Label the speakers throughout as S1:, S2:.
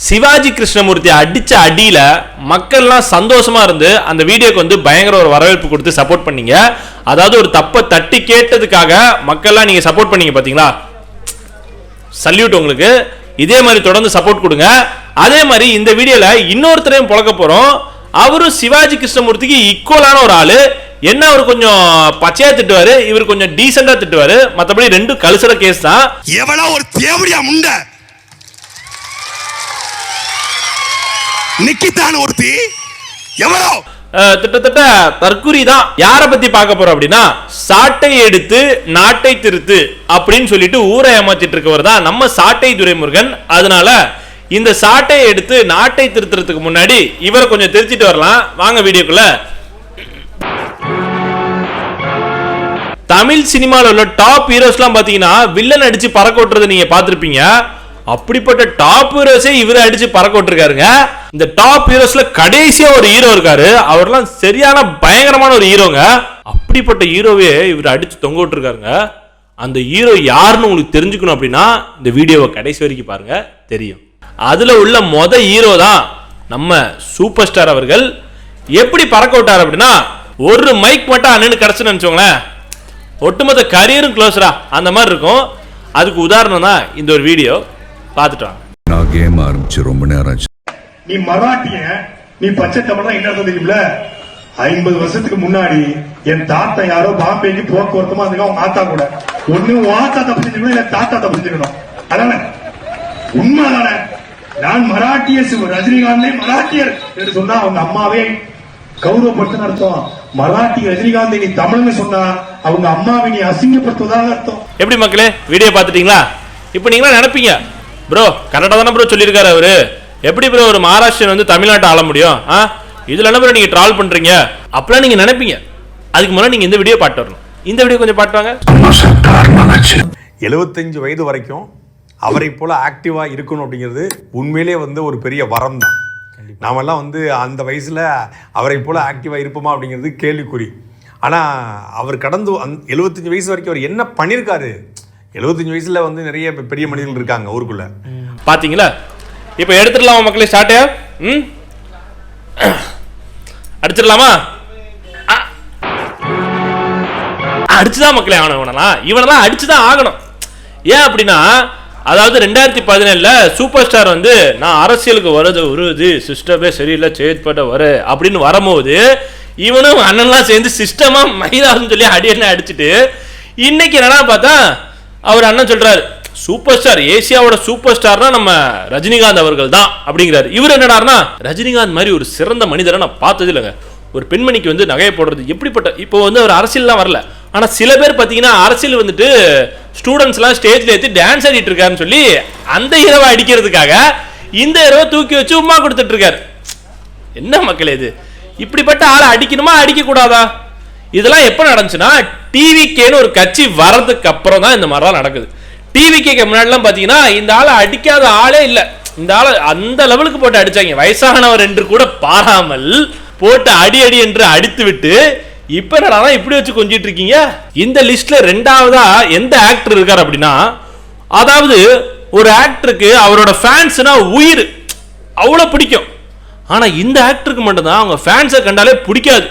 S1: சிவாஜி கிருஷ்ணமூர்த்தி அடிச்ச அடியில மக்கள்லாம் சந்தோஷமா இருந்து அந்த வீடியோக்கு வந்து பயங்கர ஒரு வரவேற்பு கொடுத்து சப்போர்ட் பண்ணீங்க. அதாவது ஒரு தப்பை தட்டி கேட்டதுக்காக மக்கள்லாம் நீங்க சப்போர்ட் பண்ணீங்க பாத்தீங்களா, சல்யூட் உங்களுக்கு. இதே மாதிரி தொடர்ந்து சப்போர்ட் கொடுங்க. அதே மாதிரி இந்த வீடியோல இன்னொருத்தரையும் புழக்க போறோம். அவரும் சிவாஜி கிருஷ்ணமூர்த்திக்கு ஈக்குவலான ஒரு ஆளு. என்ன அவர் கொஞ்சம் பச்சையா திட்டுவாரு, இவர் கொஞ்சம் டீசெண்டா திட்டுவாரு. மத்தபடி ரெண்டும் கழுசுற கேஸ் தான்.
S2: எவ்வளவு ஒரு தேவடியா முண்ட நிக்கித்தான் ஒருத்தி எவ்வளோ
S1: திட்டத்தட்ட தற்குறி தான். யாரை பத்தி பார்க்க போறோம் அப்படின்னா, சாட்டை எடுத்து நாட்டை திருத்து அப்படின்னு சொல்லிட்டு ஊரை ஏமாத்திட்டு இருக்கவர் தான் நம்ம சாட்டை துரைமுருகன். அதனால இந்த சாட்டையை எடுத்து நாட்டை திருத்துறதுக்கு முன்னாடி இவரை கொஞ்சம் திருத்திட்டு வரலாம். வாங்க வீடியோக்குள்ள. தமிழ் சினிமாவில் உள்ள டாப் ஹீரோஸ்லாம் பாத்தீங்கன்னா வில்லன் அடிச்சு பறக்க ஓட்டுறதை நீங்க பார்த்திருப்பீங்க. அப்படிப்பட்ட டாப் ஹீரோஸே இவரை அடிச்சு பறக்க ஓட்டுருக்காருங்க. இந்த டாப் ஹீரோஸ்ல கடைசியா ஒரு ஹீரோ இருக்காரு, அவர்லாம் சரியான பயங்கரமான ஒரு ஹீரோங்க. அப்படிப்பட்ட ஹீரோவே இவர் அடிச்சு தொங்க விட்டுருக்காருங்க. அந்த ஹீரோ யாருன்னு உங்களுக்கு தெரிஞ்சுக்கணும் அப்படின்னா இந்த வீடியோவை கடைசி வரைக்கும் பாருங்க, தெரியும். அதுல உள்ள ஹீரோ தான் நம்ம சூப்பர் ஸ்டார் அவர்கள். எப்படி பறக்க விட்டார் அப்படின்னா, ஒரு மைக் மட்டும் அண்ணனு கிடைச்சுன்னு நினைச்சோங்களேன், ஒட்டுமொத்த கரியரும் க்ளோஸரா அந்த மாதிரி இருக்கும். அதுக்கு உதாரணம் தான் இந்த ஒரு வீடியோ. பார்த்துட்டு
S3: நான் கேம் ஆரம்பிச்சு ரொம்ப நேரம் ஆச்சு.
S4: நீ மராட்டிய, நீ பச்சை தமிழ் என்ன தெரியுமில்ல? 50 வருஷத்துக்கு முன்னாடி என் தாத்தா யாரோ பாம்பேக்கு போக்குவரத்துமா அதுக்கு அவங்க ஆத்தா கூட ஒண்ணு ஆத்தா தப்பிச்சிருக்கணும், இல்ல தாத்தா தப்பிச்சிருக்கணும். அதானே உண்மைதானே? நான் மராட்டிய ரஜினிகாந்தே மராட்டியர் என்று சொன்னா அவங்க அம்மாவே கௌரவப்படுத்த அர்த்தம். மராட்டி ரஜினிகாந்த் நீ தமிழ்னு சொன்னா அவங்க அம்மாவை நீ அசிங்கப்படுத்துவதாக அர்த்தம்.
S1: எப்படி மக்களே, வீடியோ பார்த்துட்டீங்களா? இப்போ நீங்களா நினைப்பீங்க, ப்ரோ கரெக்டா தானே ப்ரோ சொல்லியிருக்காரு அவரு, எப்படி ப்ரோ ஒரு மகாராஷ்டிரன் வந்து தமிழ்நாட்டை ஆள முடியும், இதுல என்ன ப்ரோ நீங்க ட்ரால் பண்றீங்க அப்படிலாம் நீங்க நினைப்பீங்க. அதுக்கு முன்னாடி நீங்க இந்த வீடியோ பாட்டு வரணும். இந்த வீடியோ கொஞ்சம் பாட்டுவாங்க.
S5: 75 வயது வரைக்கும் அவரை போல ஆக்டிவா இருக்கணும் அப்படிங்கிறது உண்மையிலே வந்து ஒரு பெரிய வரம் தான். நாமெல்லாம் வந்து அந்த வயசுல அவரை போல ஆக்டிவா இருப்போமா அப்படிங்கிறது கேள்விக்குறி. ஆனா அவர் கடந்து 75 வயசு வரைக்கும் அவர் என்ன பண்ணியிருக்காரு. 75 வயசுல வந்து நிறைய பெரிய மனிதர்கள் இருக்காங்க ஊருக்குள்ள,
S1: பாத்தீங்களா? இப்ப எடுத்துடலாமா மக்களே? ஸ்டார்ட் அடிச்சிடலாமா? அடிச்சுதான் மக்களே ஆகணும். இவனெல்லாம் அடிச்சுதான் ஆகணும். ஏன் அப்படின்னா, அதாவது 2017 சூப்பர் ஸ்டார் வந்து நான் அரசியலுக்கு வருது சிஸ்டமே சரியில்லை செயற்பட வர அப்படின்னு வரும்போது இவனும் அண்ணன்லாம் சேர்ந்து சிஸ்டமா மைதான்னு சொல்லி அடியன்னு அடிச்சுட்டு, இன்னைக்கு என்னன்னா பார்த்தா அவர் அண்ணன் சொல்றாரு, சூப்பர் ஸ்டார் ஏசியாவோட சூப்பர் ஸ்டார்னா நம்ம ரஜினிகாந்த் அவர்கள் தான் அப்படிங்கிறாரு. இவர் என்னடாருன்னா, ரஜினிகாந்த் மாதிரி ஒரு சிறந்த மனிதரை நான் பார்த்தது இல்லைங்க. ஒரு பெண்மணிக்கு வந்து நகையை போடுறது எப்படிப்பட்ட, இப்போ வந்து அவர் அரசியல்லாம் வரல, ஆனா சில பேர் பார்த்தீங்கன்னா அரசியல் வந்துட்டு ஸ்டூடெண்ட்ஸ்லாம் ஸ்டேஜ்ல ஏற்றி டான்ஸ் ஆடிட்டு இருக்காருன்னு சொல்லி அந்த இரவை அடிக்கிறதுக்காக இந்த இரவை தூக்கி வச்சு உமா கொடுத்துட்டு இருக்காரு. என்ன மக்களே இது? இப்படிப்பட்ட ஆளை அடிக்கணுமா அடிக்க கூடாதா? இதெல்லாம் எப்ப நடந்துச்சுன்னா, டிவிகேன்னு ஒரு கட்சி வர்றதுக்கு அப்புறம் தான் இந்த மாதிரிலாம் நடக்குது. டிவிகேக்கு முன்னாடிலாம் பாத்தீங்கன்னா இந்த ஆளை அடிக்காத ஆளே இல்லை. இந்த ஆளை அந்த லெவலுக்கு போட்டு அடிச்சாங்க. வயசானவர் என்று கூட பாராமல் போட்டு அடி அடி என்று அடித்து விட்டு இப்ப என்னடா இப்படி வச்சு கொஞ்சிட்டு இருக்கீங்க. இந்த லிஸ்ட்ல ரெண்டாவதா எந்த ஆக்டர் இருக்காரு அப்படின்னா, அதாவது ஒரு ஆக்டருக்கு அவரோட ஃபேன்ஸ்னா உயிர், அவ்வளவு பிடிக்கும். ஆனா இந்த ஆக்டருக்கு மட்டும்தான் அவங்க ஃபேன்ஸை கண்டாலே பிடிக்காது.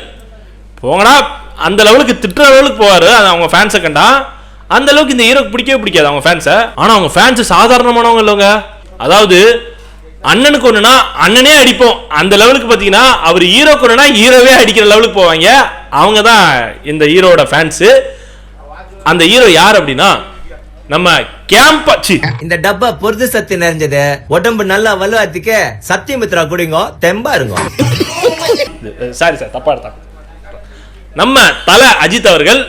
S1: போங்கடா, அந்த லெவலுக்கு திட்டுற லெவலுக்கு போவாரு அவங்க ஃபேன்ஸை கண்டா. அந்த அளவுக்கு இந்த ஹீரோக்கு பிடிக்கவே பிடிக்காது அவங்க ஃபேன்ஸை. ஆனா அவங்க ஃபேன்ஸ் சாதாரணமானவங்க இல்லைங்க. அதாவது அண்ணனுக்கு ஒண்ணுனா அண்ணனே அடிப்போம் அந்த லெவலுக்கு பாத்தீங்கன்னா, அவர் ஹீரோக்கு ஒண்ணுனா ஹீரோவே அடிக்கிற லெவலுக்கு போவாங்க. அவங்க தான் இந்த ஹீரோட ஃபேன்ஸ். அந்த ஹீரோ யார் அப்படின்னா, நம்ம கேம்பாச்சி.
S6: இந்த டப்பா பொருது சத்து நிறைஞ்சது, உடம்பு நல்லா வலுவாத்துக்கு சத்தியமித்ரா குடிங்க, தெம்பா இருங்க.
S1: சாரி சார், தப்பா எடுத்தாங்க. நம்ம தல அஜித் அவர்கள்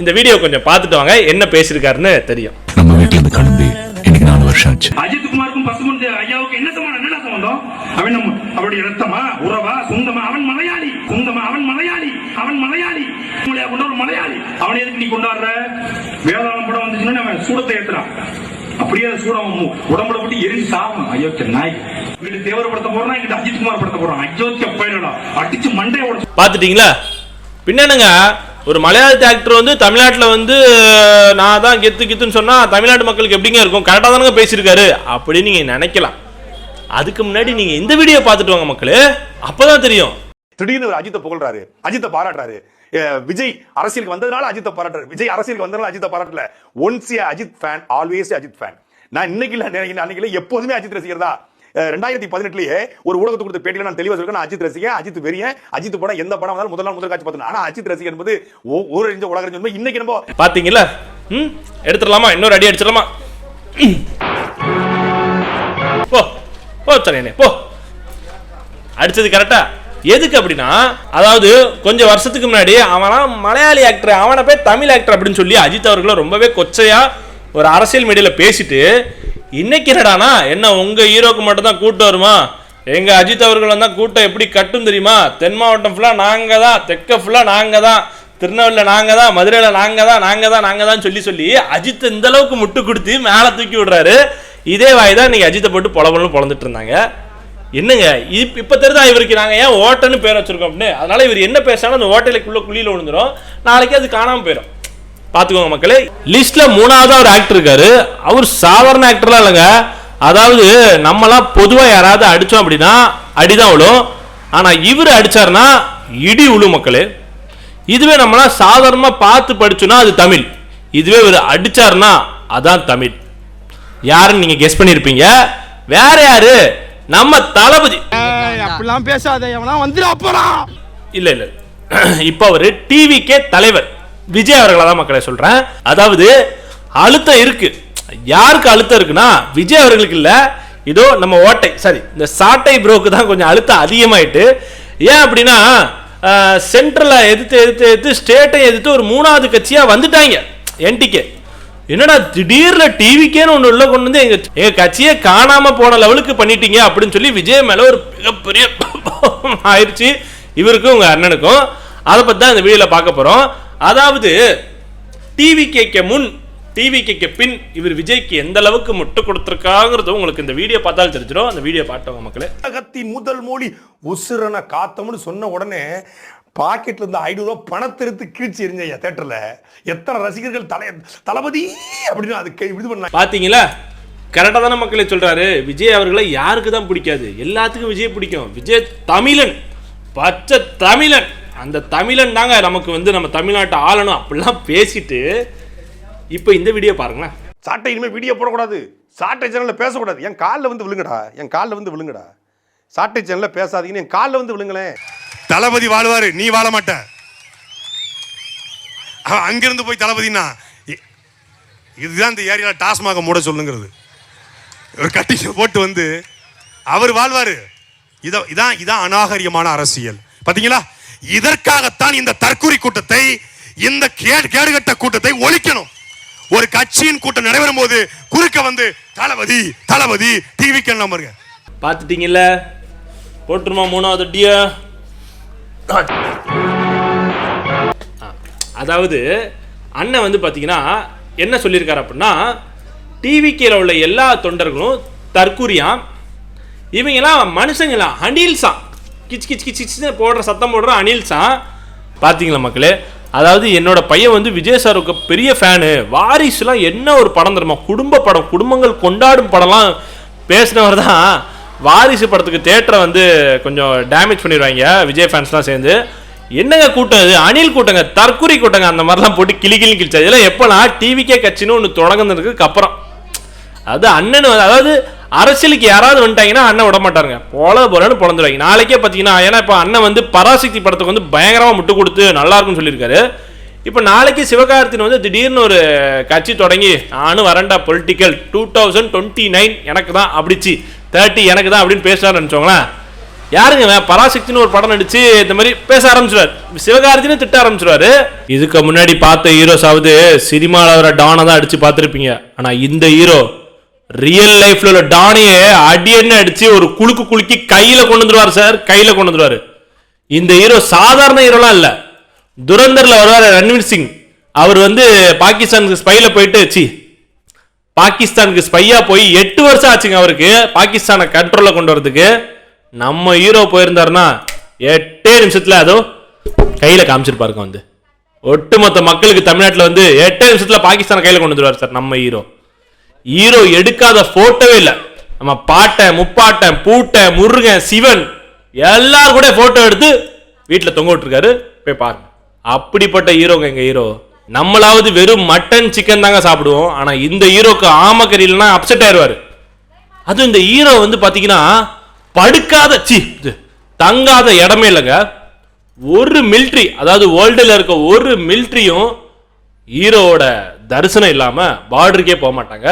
S1: இந்த வீடியோ கொஞ்சம் பார்த்துட்டு வாங்க, என்ன பேசிருக்காருன்னு தெரியும்.
S3: நம்ம வீட்டுல இருந்து கிளம்பி இன்னைக்கு 4 வருஷம் ஆச்சு.
S4: அஜித் குமாருக்கும் பசுமந்தி ஐயாவுக்கு என்ன சம்பந்தம்? அவன் நம்ம அவருடைய ரத்தமா உறவா சொந்தமா? அவன் மலையாளி, சொந்தமா அவன் மலையாளி, அவன் மலையாளி கொண்ட ஒரு மலையாளி. அவனை எதுக்கு நீ கொண்டாடுற? வேதாளம் படம் வந்துச்சுன்னா அவன் சூடத்தை ஏத்துறான், அப்படியே சூடம் உடம்புல போட்டு எரிஞ்சு சாகணும். அயோக்கிய நாய். இங்கிட்ட தேவரப்படுத்த போறான், இங்கிட்ட அஜித் குமார் படுத்த போறான். அயோக்கிய பயிரடா, அடிச்சு மண்டையை உடைச்சு.
S1: பாத்துட்டீங்களா? பின்னங்க ஒரு மலையாள ஆக்டர் வந்து தமிழ்நாட்டில் வந்து நான் தான் கெத்துன்னு சொன்னா தமிழ்நாட்டு மக்களுக்கு எப்படிங்க இருக்கும்? கரெக்டாக தானங்க பேசியிருக்காரு அப்படின்னு நீங்க நினைக்கலாம். அதுக்கு முன்னாடி நீங்க இந்த வீடியோ பார்த்துட்டு வாங்க மக்களே, அப்பதான் தெரியும்.
S7: திடீர்னு ஒரு அஜித்தை புகழ்றாரு, அஜித்தை பாராட்டுறாரு. விஜய் அரசியலுக்கு வந்ததுனால அஜித்தை பாராட்டுறாரு, விஜய் அரசியலுக்கு வந்ததுனால அஜித்தை பாராட்டல. Once a Ajith fan always Ajith fan. நான் இன்னைக்கு இல்ல அன்னைக்கு எப்போதுமே அஜித் ரசிகர் தான். 2018லயே ஒரு ஊடகத்துக்கு கொடுத்த பேட்டியில நான் தெளிவா சொல்றேன், அஜித் ரசிகன், அஜித் வெறியன், அஜித் படம் எந்த படம் வந்தாலும் முதல் நாள் முதல் காட்சி பார்த்தேன். ஆனா அஜித் ரசிகன் என்பது ஊரறிஞ்ச உலகறிஞ்ச இன்னைக்கு நம்ம
S1: பாத்தீங்களா? எடுத்துடலாமா? இன்னொரு அடி அடிச்சிடலாமா? போ போ சரி போ. அடிச்சது கரெக்டா? எதுக்கு அப்படின்னா, அதாவது கொஞ்சம் வருஷத்துக்கு முன்னாடி அவனா மலையாளி ஆக்டர், அவனை போய் தமிழ் ஆக்டர் அப்படின்னு சொல்லி அஜித் அவர்களும் ரொம்பவே கொச்சையா ஒரு அரசியல் மீடியால பேசிட்டு, இன்னைக்கு என்னடானா என்ன உங்க ஹீரோக்கு மட்டும் தான் கூட்டம் வருமா, எங்க அஜித் அவர்கள் வந்தா கூட்டம் எப்படி கட்டும் தெரியுமா, தென் மாவட்டம் ஃபுல்லா நாங்க தான், தெற்க ஃபுல்லா நாங்க தான், திருநெல்வேலியில நாங்க தான், மதுரையில நாங்க தான் சொல்லி அஜித் இந்த அளவுக்கு முட்டு கொடுத்து மேல தூக்கி விடுறாரு. இதே வாய் தான் இன்னைக்கு அஜித்தை போட்டு பொழந்துட்டு இருந்தாங்க. என்னங்க இப்ப தெரியுதா இவருக்கு நாங்க ஏன் ஓட்டன்னு பேர் வச்சிருக்கோம் அப்படின்னு. அதனால இவர் என்ன பேசினாலும் அந்த ஓட்டைக்குள்ள குழியில விழுந்துரும், நாளைக்கு அது காணாம போயிடும். பாத்துக்கோங்க மக்களே. லிஸ்ட்ல 3ஆவது ஒரு ஆக்டர் இருக்காரு. அவர் சாதாரண ஆக்டர்லாம் இல்லைங்க. அதாவது நம்மளாம் பொதுவா யாராவது அடிச்சோம் அப்படின்னா அடிதான் விழும், ஆனா இவர் அடிச்சாருன்னா இடி விழும் மக்களே. இதுவே நம்மளாம் சாதாரணமா பார்த்து படிச்சோம்னா அது தமிழ், இதுவே இவர் அடிச்சாருன்னா அதான் தமிழ். யாருன்னு நீங்க கெஸ் பண்ணிருப்பீங்க. வேற யாரு? நம்ம தளபதி.
S2: அப்படிலாம் பேசாத, எவனா வந்துடா போறான்.
S1: இல்ல இல்ல, இப்ப அவரு டிவிக்கே தலைவர் விஜய் அவர்களை தான் மக்களே சொல்றேன். அதாவது அழுத்தம் இருக்கு. யாருக்கு அழுத்தம் இருக்குன்னா விஜய் அவர்களுக்கு இல்ல, இதோ நம்ம ஓட்டை சரி இந்த சாட்டை ப்ரோக்கு தான் கொஞ்சம் அழுத்தம் அதிகமாயிட்டு. ஏன் அப்படின்னா சென்ட்ரல எதிர்த்து ஸ்டேட்டை எதிர்த்து ஒரு 3ஆவது கட்சியா வந்துட்டாங்க என்டிகே. என்னடா திடீர்னு டிவிக்கேன்னு ஒண்ணு உள்ள கொண்டு வந்து எங்க கட்சியே காணாம போன லெவலுக்கு பண்ணிட்டீங்க அப்படின்னு சொல்லி விஜய் மேல ஒரு மிகப்பெரிய ஆயிடுச்சு இவருக்கும் உங்க அண்ணனுக்கும். அதை பத்தி தான் இந்த வீடியோல பார்க்க போறோம். அதாவது டிவிகேக்கு முன் டிவிகேக்கு பின் இவர் விஜய்க்கு எந்த அளவுக்கு முட்டு கொடுத்திருக்காங்கிறது உங்களுக்கு இந்த வீடியோ பார்த்தாலும் தெரிஞ்சிடும். அந்த வீடியோ பார்த்தவங்க மக்களே.
S7: உலகத்தின் முதல் மொழி உசுரன காத்தம்னு சொன்ன உடனே பாக்கெட்ல இருந்து 500 ரூபாய் பணத்திருத்து கிழிச்சு எரிஞ்ச தியேட்டர்ல எத்தனை ரசிகர்கள் தளபதி அப்படின்னு அதுக்கு இது பண்ண
S1: பாத்தீங்களா? கரெக்டா தானே மக்களே சொல்றாரு. விஜய் அவர்களை யாருக்கு தான் பிடிக்காது? எல்லாத்துக்கும் விஜய் பிடிக்கும். விஜய் தமிழன், பச்சை தமிழன். அந்த தமிழன் தாங்க நமக்கு வந்து நம்ம தமிழ்நாட்டை ஆளணும் அப்படிலாம் பேசிட்டு இப்போ இந்த வீடியோ பாருங்களேன்.
S7: சாட்டை இனிமே வீடியோ போடக்கூடாது, சாட்டை சேனல்ல பேசக்கூடாது. என் காலில் வந்து விழுங்கடா, சாட்டை சேனல்ல பேசாதீங்கன்னு என் காலில் வந்து விழுங்களேன்.
S2: தளபதி வாழ்வாரு, நீ வாழ மாட்ட. அங்கிருந்து போய் தளபதினா இதுதான் இந்த ஏரியால டாஸ்மாக மூட சொல்லுங்கிறது. ஒரு கட்டிங்க போட்டு வந்து அவர் வாழ்வாரு. இதான் அநாகரிகமான அரசியல். பாத்தீங்களா? இதற்காகத்தான் இந்த தற்கூரி கூட்டத்தை, இந்த கேடுகட்ட கூட்டத்தை ஒழிக்கணும். ஒரு கட்சியின் கூட்டம் நடைபெறும் போது குறுக்க வந்து தளபதி தளபதி டிவிக்கு நம்பருங்க.
S1: பாத்துட்டீங்கல்ல, போட்டுருமா 3ஆவது அடியா. அதாவது அண்ணன் வந்து பாத்தீங்கன்னா என்ன சொல்லியிருக்காரு அப்படின்னா, டிவிக்கில் உள்ள எல்லா தொண்டர்களும் தற்கூரியாம், இவங்கெல்லாம் மனுஷங்களா, அனில்ஸா, கிச் கிச் கிச் கிச் போடுற சத்தம் போடுற அனில்ஸா. பார்த்தீங்களா மக்களே? அதாவது என்னோட பையன் வந்து விஜய் சாருக்கு பெரிய ஃபேனு. வாரிசுலாம் என்ன ஒரு படம் தருமா, குடும்ப படம், குடும்பங்கள் கொண்டாடும் படம்லாம் பேசினவர் தான். வாரிசு படத்துக்கு தியேட்டரை வந்து கொஞ்சம் டேமேஜ் பண்ணிடுவாங்க விஜய் ஃபேன்ஸ்லாம் சேர்ந்து. என்னங்க கூட்டம் இது? அணில் கூட்டங்க, தற்கூரி கூட்டங்க, அந்த மாதிரிலாம் போட்டு கிழிச்சா. இதெல்லாம் எப்போலாம் டிவிக்கே கட்சின்னு ஒன்று தொடங்குனதுக்கு அப்புறம். அது அண்ணன் அதாவது அரசியலுக்கு யாராவது வந்துட்டாங்கன்னா அண்ணன் விட மாட்டாருங்க, போலன்னு பொழந்துருவாங்க. நாளைக்கே பார்த்தீங்கன்னா, ஏன்னா இப்போ அண்ணன் வந்து பராசக்தி படத்துக்கு வந்து பயங்கரமாக முட்டு கொடுத்து நல்லா இருக்குன்னு சொல்லியிருக்காரு. இப்போ நாளைக்கு சிவகார்த்தின் வந்து திடீர்னு ஒரு கட்சி தொடங்கி, நானும் வரண்டா பொலிட்டிக்கல் 2029 எனக்கு தான், அப்படிச்சு 30 எனக்கு தான் அப்படின்னு பேசுறாருன்னு நினச்சோங்களேன். யாருங்க பராசக்தின்னு ஒரு படம் நடிச்சு இந்த மாதிரி பேச ஆரம்பிச்சிருவாரு, சிவகார்த்தின்னு திட்ட ஆரம்பிச்சிருவாரு. இதுக்கு முன்னாடி பார்த்த ஹீரோஸாவது சினிமாவில் வர டானை தான் அடிச்சு பார்த்துருப்பீங்க. ஆனால் இந்த ஹீரோ ரியல் லைஃப்ல உள்ள டானியே அடியன்னு அடிச்சு ஒரு குலுக்கி கையில கொண்டு வந்துருவாரு சார், கையில கொண்டு வந்துருவாரு. இந்த ஹீரோ சாதாரண ஹீரோலாம் இல்ல. துரந்தர்ல வருவாரு ரன்வீர் சிங், அவர் வந்து பாகிஸ்தானுக்கு ஸ்பைல போயிட்டு பாகிஸ்தானுக்கு ஸ்பையா போய் 8 வருஷம் ஆச்சுங்க அவருக்கு பாகிஸ்தானை கண்ட்ரோல்ல கொண்டு வரதுக்கு. நம்ம ஹீரோ போயிருந்தாருன்னா 8 நிமிஷத்துல அதோ கையில காமிச்சிருப்பாருங்க. வந்து ஒட்டுமொத்த மக்களுக்கு தமிழ்நாட்டில் வந்து 8 நிமிஷத்துல பாகிஸ்தானை கையில கொண்டு வந்துருவாரு சார் நம்ம ஹீரோ. ஹீரோ எடுக்காத போட்டோவே இல்லை. நம்ம பாட்டன், முப்பாட்டன், பூட்டன், முருகன், சிவன் எல்லாரும் கூட போட்டோ எடுத்து வீட்டுல தொங்க விட்டுருக்காரு, போய் பாருங்க. அப்படிப்பட்ட ஹீரோங்க எங்க ஹீரோ. நம்மளாவது வெறும் மட்டன் சிக்கன் தாங்க சாப்பிடுவோம், ஆனா இந்த ஹீரோக்கு ஆமக்கறி இல்லைன்னா அப்செட் ஆயிடுவாரு. அதுவும் இந்த ஹீரோ வந்து பாத்தீங்கன்னா படுக்காத தங்காத இடமே இல்லைங்க. ஒரு மிலிட்ரி, அதாவது வேர்ல்டுல இருக்க ஒரு மிலிட்ரியும் ஹீரோவோட தரிசனம் இல்லாம பார்டருக்கே போக மாட்டாங்க.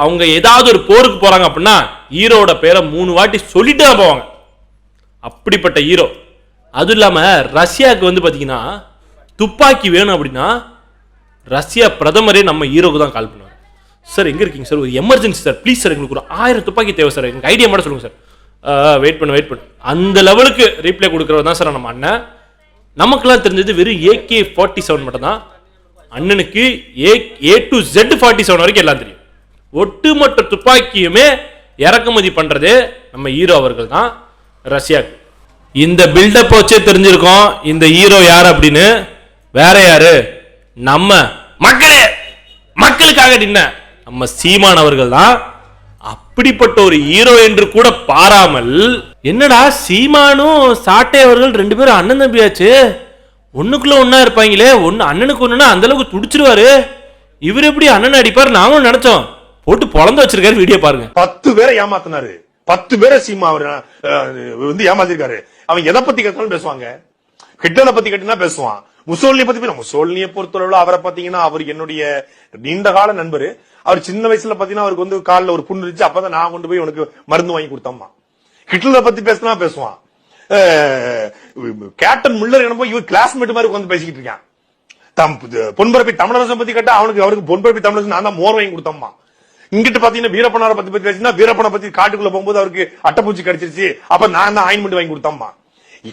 S1: அவங்க ஏதாவது ஒரு போருக்கு போறாங்க அப்படின்னா ஹீரோவோட பேரை 3 வாட்டி சொல்லிட்டு தான் போவாங்க. அப்படிப்பட்ட ஹீரோ. அதுவும் இல்லாம ரஷ்யாவுக்கு வந்து பாத்தீங்கன்னா துப்பாக்கி வேணும் அப்படின்னா ரஷ்யா பிரதமரே நம்ம ஹீரோக்கு தான் கால் பண்ணுவார். சார் எங்க இருக்கீங்க சார், ஒரு எமர்ஜென்சி சார், ப்ளீஸ் சார், எங்களுக்கு ஒரு 1000 துப்பாக்கி தேவை சார், எங்களுக்கு ஐடியா மட்டும் சொல்லுங்க சார். வெயிட் பண்ணு. அந்த லெவலுக்கு ரீப்ளே கொடுக்கறது தான் சார் நம்ம அண்ணன். நமக்குலாம் தெரிஞ்சது வெறும் AK-47 மட்டும் தான். அண்ணனுக்கு A to Z 47 வரைக்கும் எல்லாம் தெரியும். ஒட்டுமொத்த துப்பாக்கியுமே இறக்குமதி பண்றதே நம்ம ஹீரோ அவர்கள் தான் ரஷ்யாவுக்கு. இந்த பில்டப் வச்சே தெரிஞ்சிருக்கோம் இந்த ஹீரோ யார் அப்படின்னு. வேற யாரு, நம்ம மக்களுக்காக நின்ன நம்ம சீமான் அவர்கள் தான். அப்படிப்பட்ட ஒரு ஹீரோ என்று கூட பாராமல், என்னடா சீமானும் சாட்டை அவர்கள் 2 பேரும் அண்ணன் தம்பியாச்சு, ஒண்ணுக்குள்ள ஒன்னா இருப்பாங்களே, அண்ணனுக்கு ஒண்ணுன்னா அந்த அளவுக்கு துடிச்சிருவாரு, இவர் எப்படி அண்ணன் அடிப்பாரு நாங்களும் நினைச்சோம். போட்டு பொழந்து வச்சிருக்காரு, வீடியோ பாருங்க.
S7: 10 பேரை ஏமாத்தினாரு, 10 பேரை சீமா அவர் வந்து ஏமாத்திருக்காரு. அவன் எதை பத்தி கேட்டாலும் பேசுவாங்க. ஹிட்லரை பத்தி கேட்டா பேசுவான், முசோலினியை பத்தி முசோலினியை பொறுத்தளவுல அவரை பாத்தீங்கன்னா அவர் என்னுடைய நீண்ட கால நண்பரு. அவர் சின்ன வயசுல பாத்தீங்கன்னா அவருக்கு வந்து காலில் ஒரு புண்ணு இருந்துச்சு, அப்பதான் நான் கொண்டு போய் உனக்கு மருந்து வாங்கி கொடுத்தோம்மா. ஹிட்லரை பத்தி பேசினா பேசுவான். கேப்டன் முல்லர் என்னப்போ இவர் கிளாஸ்மேட் மாதிரி உட்காந்து பேசிக்கிட்டு இருக்கான். பொன்பரப்பி தமிழரசன் பத்தி கேட்டா அவருக்கு பொன்பரப்பி தமிழரசன் நான் தான் மோர் வாங்கி கொடுத்தோம்மா. இங்கிட்டு பாத்தீங்கன்னா வீரப்பனாரை பத்தி பேசினா வீரப்பனை பத்தி காட்டுக்குள்ள போகும்போது அவருக்கு அட்டைப்பூச்சி கடிச்சிருச்சு, அப்ப நான் தான் ஆயின்மெண்ட் வாங்கி கொடுத்தோம்மா.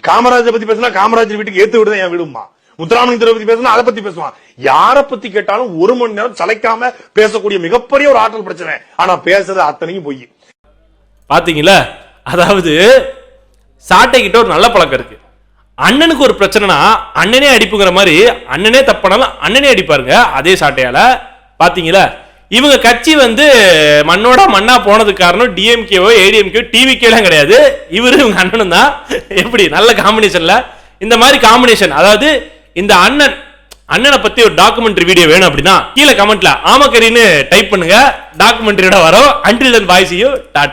S7: காமராஜரை பத்தி பேசினா காமராஜர் வீட்டுக்கு ஏத்து விடுதான் என் வீடுமா. முத்துராமலிங்கத்தை பத்தி பேசினா அதை பத்தி பேசுவான். யார பத்தி கேட்டாலும் 1 மணி நேரம் சளைக்காம பேசக்கூடிய மிகப்பெரிய ஒரு ஆற்றல் பிரச்சனை. ஆனா பேசுறது அத்தனையும் போய்
S1: பாத்தீங்களா. அதாவது சாட்டை கிட்ட ஒரு நல்ல பழக்கம் இருக்கு. அண்ணனுக்கு ஒரு பிரச்சனைனா அண்ணனே அடிப்புங்கிற மாதிரி அண்ணனே தப்பானாலும் அண்ணனே அடிப்பாருங்க அதே சாட்டையால. பாத்தீங்களா, இவங்க கட்சி வந்து மண்ணோட மண்ணா போனதுக்கு காரணம் டிஎம்கேவோ ஏடிஎம்கேவோ டிவிகேலாம் கிடையாது, இவரு இவங்க அண்ணனும் தான். எப்படி நல்ல காம்பினேஷன்ல இந்த மாதிரி காம்பினேஷன். அதாவது இந்த அண்ணனை பத்தி ஒரு டாக்குமெண்ட்ரி வீடியோ வேணும் அப்படின்னா கீழே கமெண்ட்ல ஆமக்கரின்னு டைப் பண்ணுங்க, டாக்குமெண்ட்ரியோட வரும். Until then bye, see you, Tata.